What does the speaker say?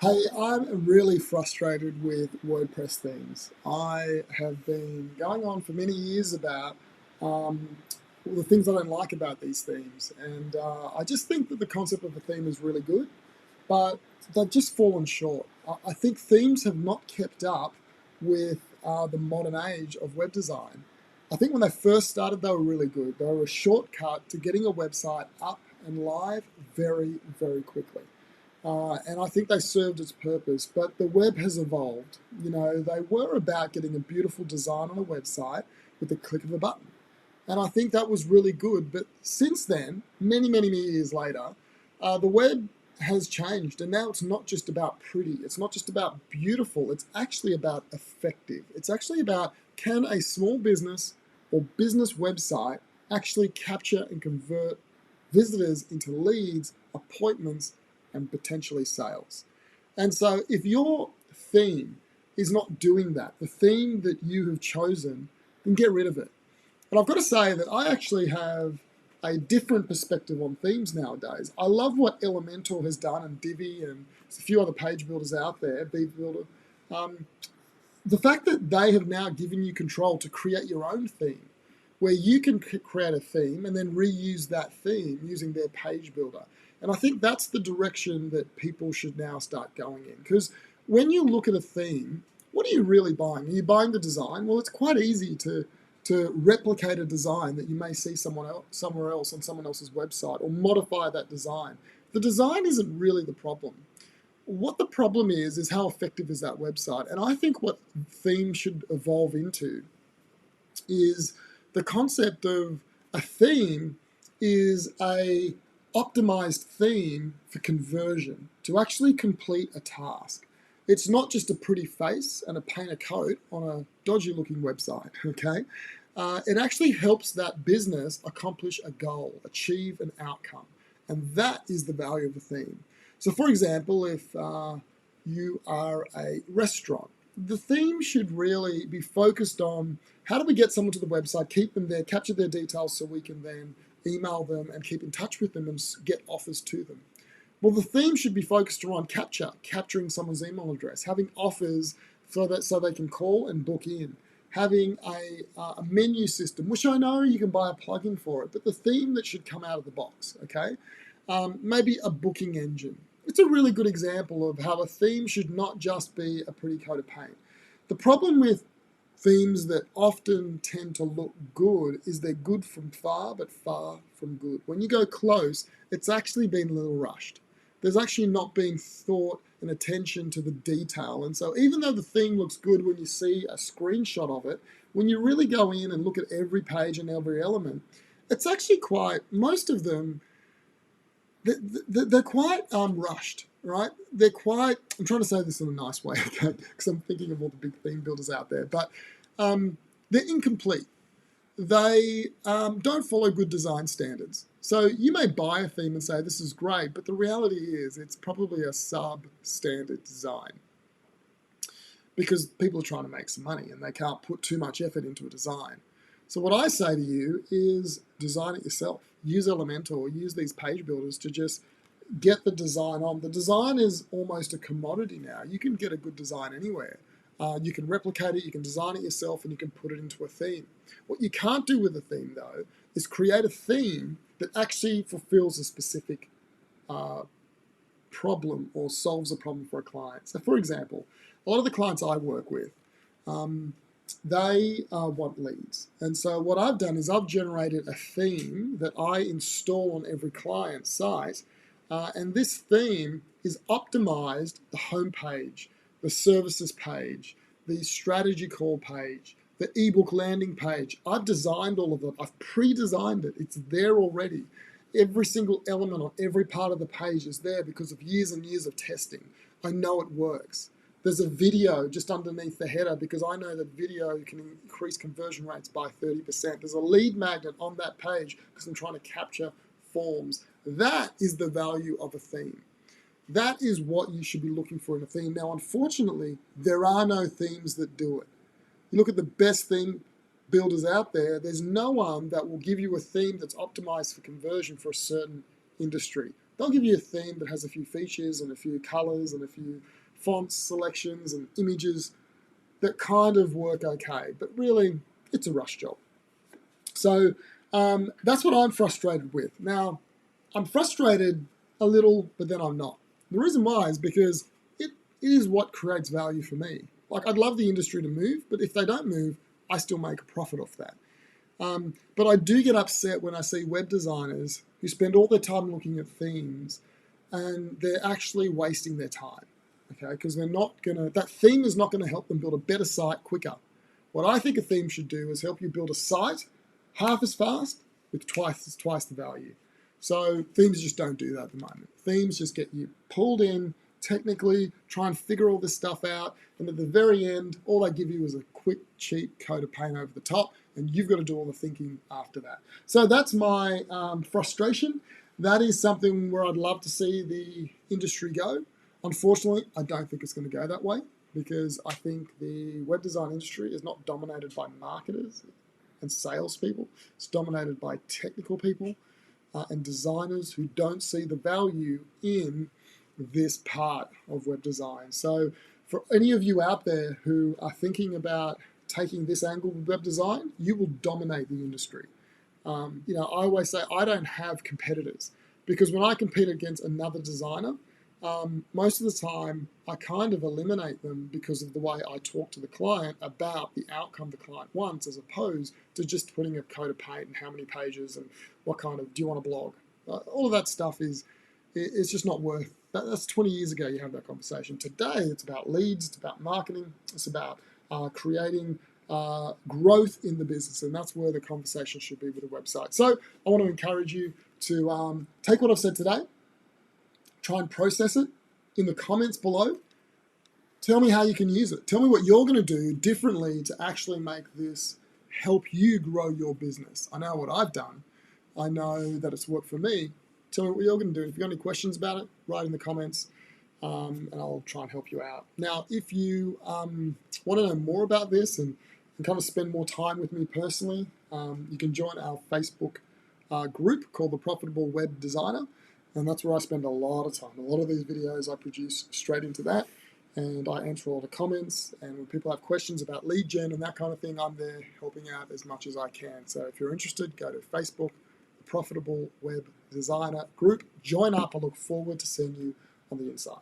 Hey, I'm really frustrated with WordPress themes. I have been going on for many years about um, the things I don't like about these themes, and I just think that the concept of a theme is really good, but they've just fallen short. I think themes have not kept up with the modern age of web design. I think when they first started, they were really good. They were a shortcut to getting a website up and live very, very quickly. And I think they served its purpose, but the web has evolved. You know, they were about getting a beautiful design on a website with the click of a button. And I think that was really good. But since then, many years later, the web has changed. And now it's not just about pretty, it's not just about beautiful, it's actually about effective. It's actually about, can a small business or business website actually capture and convert visitors into leads, appointments, and potentially sales? And so if your theme is not doing that, the theme that you have chosen, then get rid of it. And I've got to say that I actually have a different perspective on themes nowadays. I love what Elementor has done, and Divi, and there's a few other page builders out there, Beaver Builder. Um, the fact that they have now given you control to create your own theme, where you can create a theme and then reuse that theme using their page builder. And I think that's the direction that people should now start going in. Because when you look at a theme, what are you really buying? Are you buying the design? Well, it's quite easy to replicate a design that you may see somewhere else on someone else's website, or modify that design. The design isn't really the problem. What the problem is how effective is that website? And I think what themes should evolve into is the concept of a theme is a optimized theme for conversion to actually complete a task. It's not just a pretty face and a paint a coat on a dodgy looking website, okay? It actually helps that business accomplish a goal, achieve an outcome. And that is the value of a theme. So for example, if you are a restaurant, the theme should really be focused on, how do we get someone to the website, keep them there, capture their details so we can then email them and keep in touch with them and get offers to them. Well, the theme should be focused around capturing someone's email address, having offers so they can call and book in, having a menu system, which I know you can buy a plugin for it, but the theme that should come out of the box, okay? Maybe a booking engine. It's a really good example of how a theme should not just be a pretty coat of paint. The problem with themes that often tend to look good is they're good from far, but far from good. When you go close, it's actually been a little rushed. There's actually not been thought and attention to the detail. And so even though the theme looks good when you see a screenshot of it, when you really go in and look at every page and every element, it's actually quite, most of them, they're quite rushed, right? They're quite, I'm trying to say this in a nice way, okay, because I'm thinking of all the big theme builders out there, but they're incomplete. They don't follow good design standards. So you may buy a theme and say, this is great, but the reality is it's probably a substandard design, because people are trying to make some money and they can't put too much effort into a design. So what I say to you is design it yourself. Use Elementor, use these page builders to just get the design on. The design is almost a commodity now. You can get a good design anywhere. You can replicate it, you can design it yourself, and you can put it into a theme. What you can't do with a theme, though, is create a theme that actually fulfills a specific problem or solves a problem for a client. So for example, a lot of the clients I work with, they want leads. And so what I've done is I've generated a theme that I install on every client site. And this theme is optimized the homepage, the services page, the strategy call page, the ebook landing page. I've designed all of it. I've pre-designed it. It's there already. Every single element on every part of the page is there because of years and years of testing. I know it works. There's a video just underneath the header because I know that video can increase conversion rates by 30%. There's a lead magnet on that page because I'm trying to capture forms. That is the value of a theme. That is what you should be looking for in a theme. Now, unfortunately, there are no themes that do it. You look at the best theme builders out there, there's no one that will give you a theme that's optimized for conversion for a certain industry They'll give you a theme that has a few features and a few colors and a few fonts, selections, and images that kind of work okay, but really it's a rush job. So that's what I'm frustrated with. Now, I'm frustrated a little, but then I'm not. The reason why is because it is what creates value for me. Like, I'd love the industry to move, but if they don't move, I still make a profit off that. But I do get upset when I see web designers who spend all their time looking at themes and they're actually wasting their time, okay? Because they're not gonna, that theme is not gonna help them build a better site quicker. What I think a theme should do is help you build a site half as fast with twice the value. So themes just don't do that at the moment. Themes just get you pulled in technically, try and figure all this stuff out, and at the very end, all they give you is a quick, cheap coat of paint over the top, and you've got to do all the thinking after that. So that's my frustration. That is something where I'd love to see the industry go. Unfortunately, I don't think it's going to go that way, because I think the web design industry is not dominated by marketers and salespeople. It's dominated by technical people and designers who don't see the value in this part of web design. So for any of you out there who are thinking about taking this angle with web design, you will dominate the industry. I always say I don't have competitors, because when I compete against another designer, most of the time I kind of eliminate them because of the way I talk to the client about the outcome the client wants, as opposed to just putting a coat of paint and how many pages and what kind of, do you want a blog? All of that stuff it's just not worth. That's 20 years ago you had that conversation. Today it's about leads, it's about marketing, it's about creating growth in the business, and that's where the conversation should be with a website. So I want to encourage you to take what I've said today, try and process it in the comments below. Tell me how you can use it. Tell me what you're going to do differently to actually make this help you grow your business. I know what I've done. I know that it's worked for me. Tell me what you're going to do. If you've got any questions about it, write in the comments, and I'll try and help you out. Now, if you want to know more about this and kind of spend more time with me personally, you can join our Facebook group called The Profitable Web Designer, and that's where I spend a lot of time. A lot of these videos I produce straight into that, and I answer all the comments, and when people have questions about lead gen and that kind of thing, I'm there helping out as much as I can. So if you're interested, go to Facebook, The Profitable Web Designer group, join up. I look forward to seeing you on the inside.